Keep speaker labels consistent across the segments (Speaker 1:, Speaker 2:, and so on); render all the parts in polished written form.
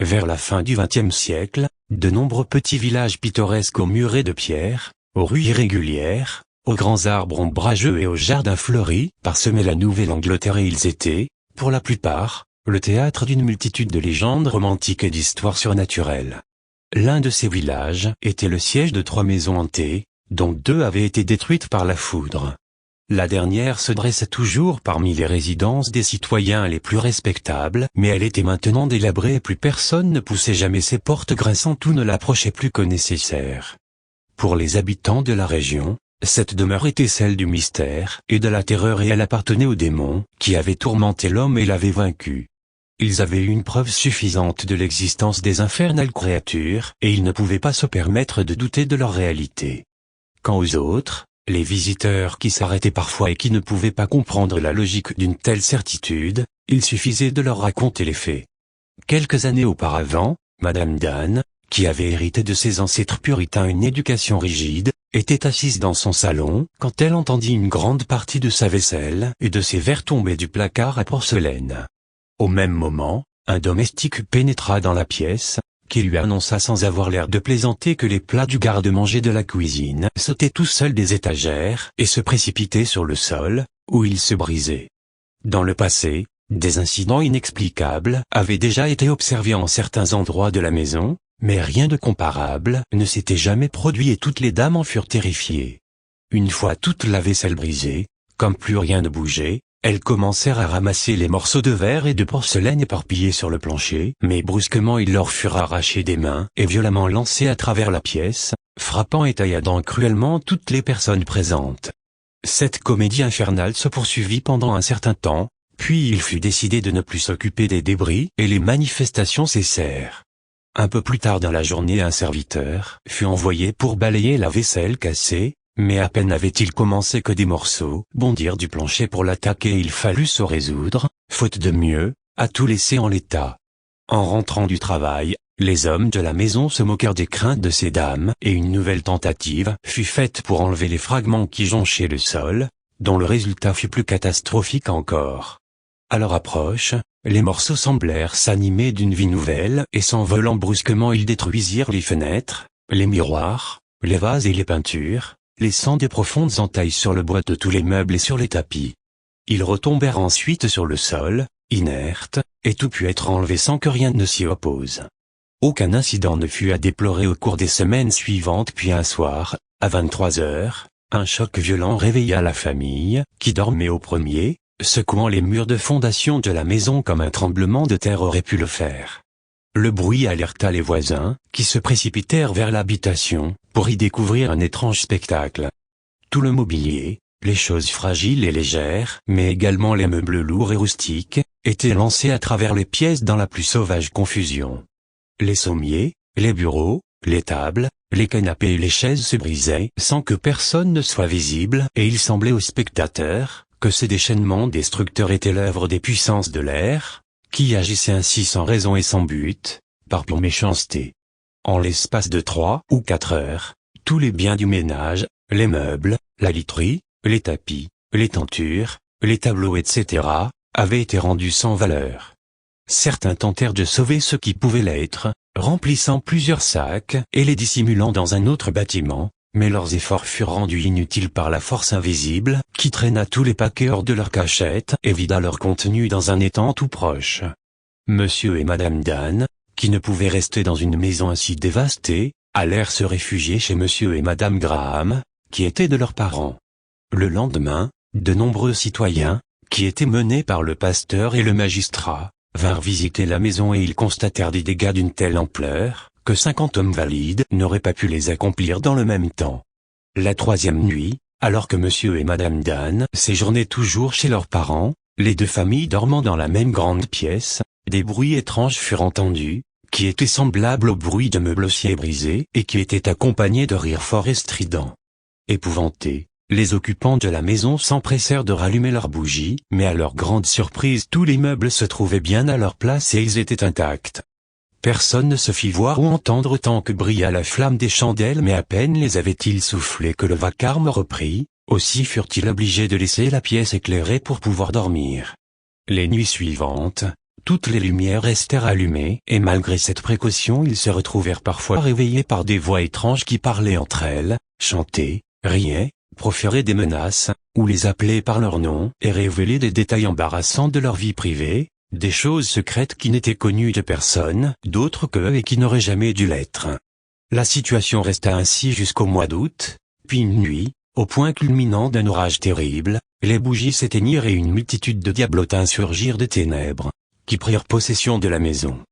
Speaker 1: vers la fin du XXe siècle, de nombreux petits villages pittoresques aux murets de pierre, aux rues irrégulières, aux grands arbres ombrageux et aux jardins fleuris parsemaient la Nouvelle-Angleterre et ils étaient, pour la plupart, le théâtre d'une multitude de légendes romantiques et d'histoires surnaturelles. L'un de ces villages était le siège de 3 maisons hantées, dont 2 avaient été détruites par la foudre. La dernière se dressait toujours parmi les résidences des citoyens les plus respectables, mais elle était maintenant délabrée et plus personne ne poussait jamais ses portes grinçantes ou ne l'approchait plus que nécessaire. Pour les habitants de la région, cette demeure était celle du mystère et de la terreur et elle appartenait aux démons, qui avaient tourmenté l'homme et l'avaient vaincu. Ils avaient eu une preuve suffisante de l'existence des infernales créatures, et ils ne pouvaient pas se permettre de douter de leur réalité. Quant aux autres, les visiteurs qui s'arrêtaient parfois et qui ne pouvaient pas comprendre la logique d'une telle certitude, il suffisait de leur raconter les faits. Quelques années auparavant, Madame Dan, qui avait hérité de ses ancêtres puritains une éducation rigide, était assise dans son salon, quand elle entendit une grande partie de sa vaisselle et de ses verres tomber du placard à porcelaine. Au même moment, un domestique pénétra dans la pièce, qui lui annonça sans avoir l'air de plaisanter que les plats du garde-manger de la cuisine sautaient tout seuls des étagères et se précipitaient sur le sol, où ils se brisaient. Dans le passé, des incidents inexplicables avaient déjà été observés en certains endroits de la maison, mais rien de comparable ne s'était jamais produit et toutes les dames en furent terrifiées. Une fois toute la vaisselle brisée, comme plus rien ne bougeait, elles commencèrent à ramasser les morceaux de verre et de porcelaine éparpillés sur le plancher, mais brusquement ils leur furent arrachés des mains et violemment lancés à travers la pièce, frappant et tailladant cruellement toutes les personnes présentes. Cette comédie infernale se poursuivit pendant un certain temps, puis il fut décidé de ne plus s'occuper des débris et les manifestations cessèrent. Un peu plus tard dans la journée un serviteur fut envoyé pour balayer la vaisselle cassée, mais à peine avait-il commencé que des morceaux bondirent du plancher pour l'attaquer et il fallut se résoudre, faute de mieux, à tout laisser en l'état. En rentrant du travail, les hommes de la maison se moquèrent des craintes de ces dames et une nouvelle tentative fut faite pour enlever les fragments qui jonchaient le sol, dont le résultat fut plus catastrophique encore. À leur approche, les morceaux semblèrent s'animer d'une vie nouvelle et s'envolant brusquement ils détruisirent les fenêtres, les miroirs, les vases et les peintures, laissant de profondes entailles sur le bois de tous les meubles et sur les tapis. Ils retombèrent ensuite sur le sol, inertes, et tout put être enlevé sans que rien ne s'y oppose. Aucun incident ne fut à déplorer au cours des semaines suivantes puis un soir, à 23 heures, un choc violent réveilla la famille, qui dormait au premier, secouant les murs de fondation de la maison comme un tremblement de terre aurait pu le faire. Le bruit alerta les voisins, qui se précipitèrent vers l'habitation, pour y découvrir un étrange spectacle. Tout le mobilier, les choses fragiles et légères, mais également les meubles lourds et rustiques, étaient lancés à travers les pièces dans la plus sauvage confusion. Les sommiers, les bureaux, les tables, les canapés et les chaises se brisaient sans que personne ne soit visible et il semblait aux spectateurs que ces déchaînements destructeurs étaient l'œuvre des puissances de l'air, qui agissaient ainsi sans raison et sans but, par pure méchanceté. En l'espace de 3 ou 4 heures, tous les biens du ménage, les meubles, la literie, les tapis, les tentures, les tableaux etc., avaient été rendus sans valeur. Certains tentèrent de sauver ce qui pouvait l'être, remplissant plusieurs sacs et les dissimulant dans un autre bâtiment, mais leurs efforts furent rendus inutiles par la force invisible, qui traîna tous les paquets hors de leur cachette et vida leur contenu dans un étang tout proche. Monsieur et Madame Dan, qui ne pouvaient rester dans une maison ainsi dévastée, allèrent se réfugier chez Monsieur et Madame Graham, qui étaient de leurs parents. Le lendemain, de nombreux citoyens, qui étaient menés par le pasteur et le magistrat, vinrent visiter la maison et ils constatèrent des dégâts d'une telle ampleur, que 50 hommes valides n'auraient pas pu les accomplir dans le même temps. La 3e nuit, alors que Monsieur et Madame Dan séjournaient toujours chez leurs parents, les 2 familles dormant dans la même grande pièce, des bruits étranges furent entendus, qui étaient semblables au bruit de meubles brisés et qui étaient accompagnés de rires forts et stridents. Épouvantés, les occupants de la maison s'empressèrent de rallumer leurs bougies, mais à leur grande surprise tous les meubles se trouvaient bien à leur place et ils étaient intacts. Personne ne se fit voir ou entendre tant que brilla la flamme des chandelles mais à peine les avait-ils soufflées que le vacarme reprit, aussi furent-ils obligés de laisser la pièce éclairée pour pouvoir dormir. Les nuits suivantes, toutes les lumières restèrent allumées et malgré cette précaution ils se retrouvèrent parfois réveillés par des voix étranges qui parlaient entre elles, chantaient, riaient, proféraient des menaces, ou les appelaient par leur nom et révélaient des détails embarrassants de leur vie privée, des choses secrètes qui n'étaient connues de personne d'autre qu'eux et qui n'auraient jamais dû l'être. La situation resta ainsi jusqu'au mois d'août, puis une nuit, au point culminant d'un orage terrible, les bougies s'éteignirent et une multitude de diablotins surgirent des ténèbres, qui prirent possession de la maison.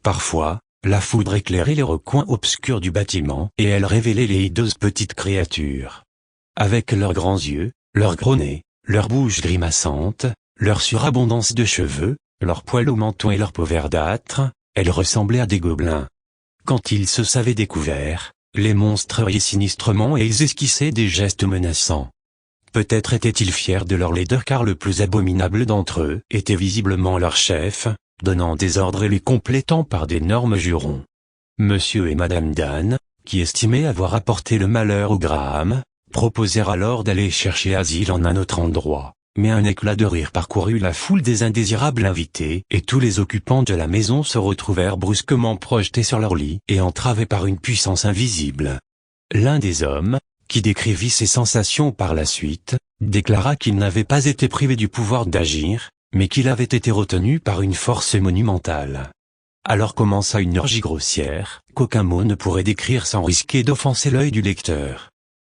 Speaker 1: Parfois, la foudre éclairait les recoins obscurs du bâtiment et elle révélait les hideuses petites créatures. Avec leurs grands yeux, leurs gros nez, leurs bouches grimaçantes, leur surabondance de cheveux, leurs poils au menton et leur peau verdâtre, elles ressemblaient à des gobelins. Quand ils se savaient découverts, les monstres riaient sinistrement et ils esquissaient des gestes menaçants. Peut-être étaient-ils fiers de leur laideur car le plus abominable d'entre eux était visiblement leur chef, donnant des ordres et les complétant par d'énormes jurons. Monsieur et Madame Dan, qui estimaient avoir apporté le malheur au Graham, proposèrent alors d'aller chercher asile en un autre endroit, mais un éclat de rire parcourut la foule des indésirables invités et tous les occupants de la maison se retrouvèrent brusquement projetés sur leur lit et entravés par une puissance invisible. L'un des hommes, qui décrivit ses sensations par la suite, déclara qu'il n'avait pas été privé du pouvoir d'agir, mais qu'il avait été retenu par une force monumentale. Alors commença une orgie grossière, qu'aucun mot ne pourrait décrire sans risquer d'offenser l'œil du lecteur.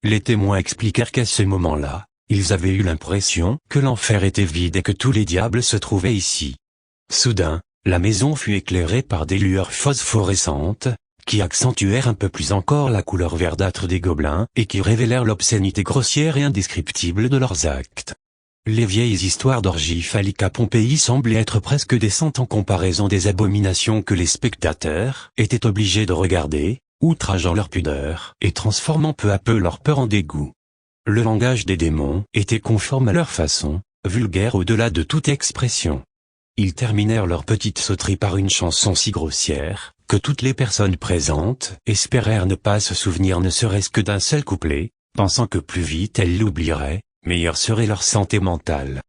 Speaker 1: Les témoins expliquèrent qu'à ce moment-là, ils avaient eu l'impression que l'enfer était vide et que tous les diables se trouvaient ici. Soudain, la maison fut éclairée par des lueurs phosphorescentes, qui accentuèrent un peu plus encore la couleur verdâtre des gobelins et qui révélèrent l'obscénité grossière et indescriptible de leurs actes. Les vieilles histoires d'orgies phalliques à Pompéi semblaient être presque décentes en comparaison des abominations que les spectateurs étaient obligés de regarder, outrageant leur pudeur et transformant peu à peu leur peur en dégoût. Le langage des démons était conforme à leur façon, vulgaire au-delà de toute expression. Ils terminèrent leur petite sauterie par une chanson si grossière, que toutes les personnes présentes espérèrent ne pas se souvenir ne serait-ce que d'un seul couplet, pensant que plus vite elles l'oublieraient, meilleure serait leur santé mentale.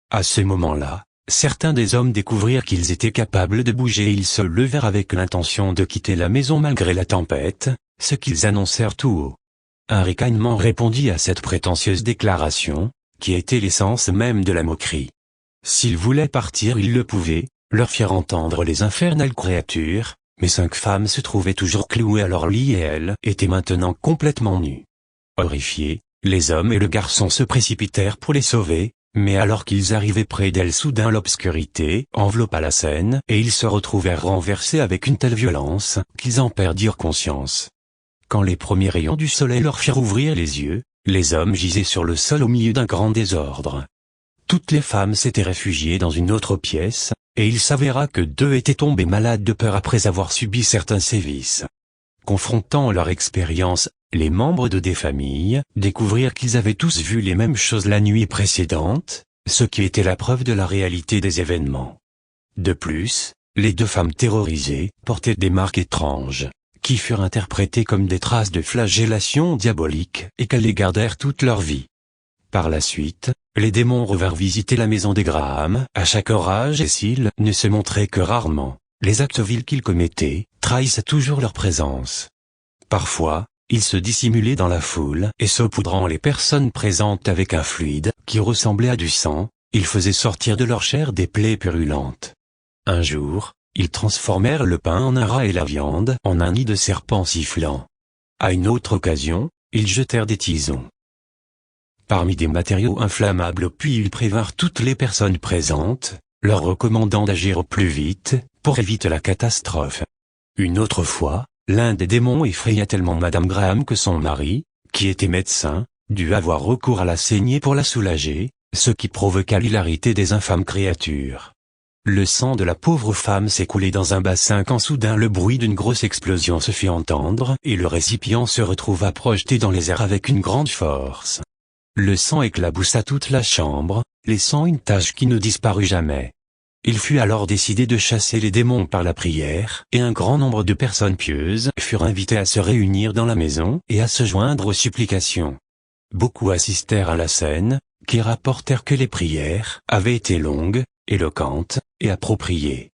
Speaker 1: À ce moment-là, certains des hommes découvrirent qu'ils étaient capables de bouger et ils se levèrent avec l'intention de quitter la maison malgré la tempête, ce qu'ils annoncèrent tout haut. Un ricanement répondit à cette prétentieuse déclaration, qui était l'essence même de la moquerie. S'ils voulaient partir ils le pouvaient, leur firent entendre les infernales créatures, mais 5 femmes se trouvaient toujours clouées à leur lit et elles étaient maintenant complètement nues. Horrifiés, les hommes et le garçon se précipitèrent pour les sauver, mais alors qu'ils arrivaient près d'elles soudain l'obscurité enveloppa la scène et ils se retrouvèrent renversés avec une telle violence qu'ils en perdirent conscience. Quand les premiers rayons du soleil leur firent ouvrir les yeux, les hommes gisaient sur le sol au milieu d'un grand désordre. Toutes les femmes s'étaient réfugiées dans une autre pièce, et il s'avéra que 2 étaient tombés malades de peur après avoir subi certains sévices. Confrontant leur expérience, les membres de des familles découvrirent qu'ils avaient tous vu les mêmes choses la nuit précédente, ce qui était la preuve de la réalité des événements. De plus, les 2 femmes terrorisées portaient des marques étranges, qui furent interprétées comme des traces de flagellation diabolique et qu'elles les gardèrent toute leur vie. Par la suite, les démons revinrent visiter la maison des Graham à chaque orage et s'ils ne se montraient que rarement, les actes vils qu'ils commettaient trahissaient toujours leur présence. Parfois, ils se dissimulaient dans la foule et saupoudrant les personnes présentes avec un fluide qui ressemblait à du sang, ils faisaient sortir de leur chair des plaies purulentes. Un jour, ils transformèrent le pain en un rat et la viande en un nid de serpents sifflants. À une autre occasion, ils jetèrent des tisons parmi des matériaux inflammables puis ils prévinrent toutes les personnes présentes, leur recommandant d'agir au plus vite, pour éviter la catastrophe. Une autre fois, l'un des démons effraya tellement Madame Graham que son mari, qui était médecin, dut avoir recours à la saignée pour la soulager, ce qui provoqua l'hilarité des infâmes créatures. Le sang de la pauvre femme s'écoulait dans un bassin quand soudain le bruit d'une grosse explosion se fit entendre et le récipient se retrouva projeté dans les airs avec une grande force. Le sang éclaboussa toute la chambre, laissant une tache qui ne disparut jamais. Il fut alors décidé de chasser les démons par la prière, et un grand nombre de personnes pieuses furent invitées à se réunir dans la maison et à se joindre aux supplications. Beaucoup assistèrent à la scène, qui rapportèrent que les prières avaient été longues, éloquentes, et appropriée.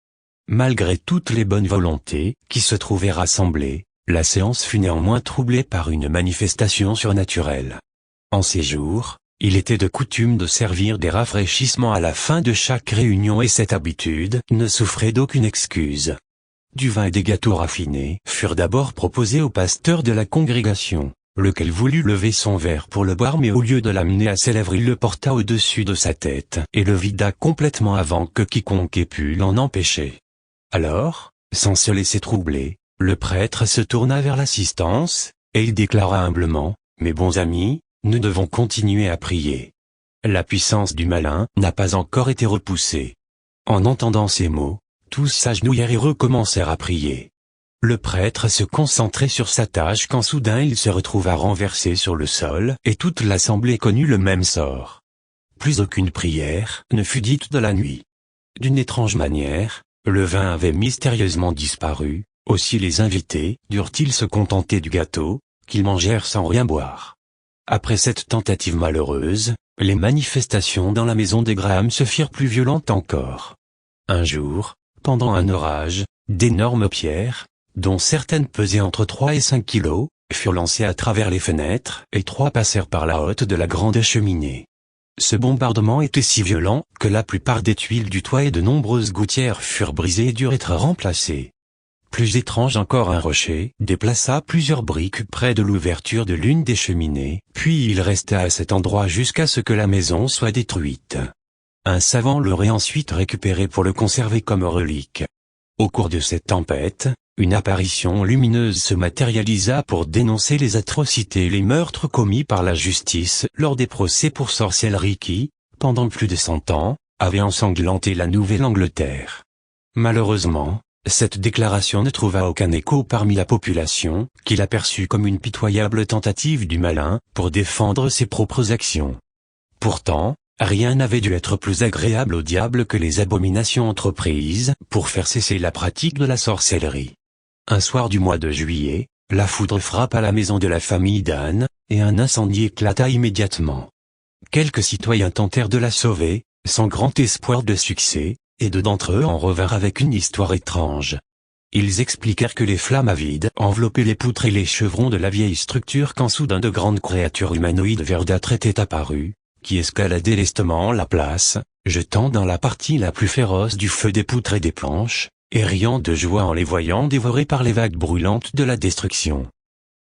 Speaker 1: Malgré toutes les bonnes volontés qui se trouvaient rassemblées, la séance fut néanmoins troublée par une manifestation surnaturelle. En ces jours, il était de coutume de servir des rafraîchissements à la fin de chaque réunion et cette habitude ne souffrait d'aucune excuse. Du vin et des gâteaux raffinés furent d'abord proposés au pasteur de la congrégation, lequel voulut lever son verre pour le boire mais au lieu de l'amener à ses lèvres il le porta au-dessus de sa tête et le vida complètement avant que quiconque ait pu l'en empêcher. Alors, sans se laisser troubler, le prêtre se tourna vers l'assistance, et il déclara humblement, « Mes bons amis, nous devons continuer à prier. La puissance du malin n'a pas encore été repoussée. » En entendant ces mots, tous s'agenouillèrent et recommencèrent à prier. Le prêtre se concentrait sur sa tâche quand soudain il se retrouva renversé sur le sol et toute l'assemblée connut le même sort. Plus aucune prière ne fut dite de la nuit. D'une étrange manière, le vin avait mystérieusement disparu, aussi les invités durent-ils se contenter du gâteau, qu'ils mangèrent sans rien boire. Après cette tentative malheureuse, les manifestations dans la maison des Graham se firent plus violentes encore. Un jour, pendant un orage, d'énormes pierres, dont certaines pesaient entre 3 et 5 kilos, furent lancées à travers les fenêtres et 3 passèrent par la hotte de la grande cheminée. Ce bombardement était si violent que la plupart des tuiles du toit et de nombreuses gouttières furent brisées et durent être remplacées. Plus étrange encore, un rocher déplaça plusieurs briques près de l'ouverture de l'une des cheminées, puis il resta à cet endroit jusqu'à ce que la maison soit détruite. Un savant l'aurait ensuite récupéré pour le conserver comme relique. Au cours de cette tempête, une apparition lumineuse se matérialisa pour dénoncer les atrocités et les meurtres commis par la justice lors des procès pour sorcellerie qui, pendant plus de 100 ans, avaient ensanglanté la Nouvelle-Angleterre. Malheureusement, cette déclaration ne trouva aucun écho parmi la population, qui l'aperçut comme une pitoyable tentative du malin pour défendre ses propres actions. Pourtant, rien n'avait dû être plus agréable au diable que les abominations entreprises pour faire cesser la pratique de la sorcellerie. Un soir du mois de juillet, la foudre frappa la maison de la famille d'Anne, et un incendie éclata immédiatement. Quelques citoyens tentèrent de la sauver, sans grand espoir de succès, et 2 d'entre eux en revinrent avec une histoire étrange. Ils expliquèrent que les flammes avides enveloppaient les poutres et les chevrons de la vieille structure quand soudain de grandes créatures humanoïdes verdâtres étaient apparues, qui escaladaient lestement la place, jetant dans la partie la plus féroce du feu des poutres et des planches, et riant de joie en les voyant dévorés par les vagues brûlantes de la destruction.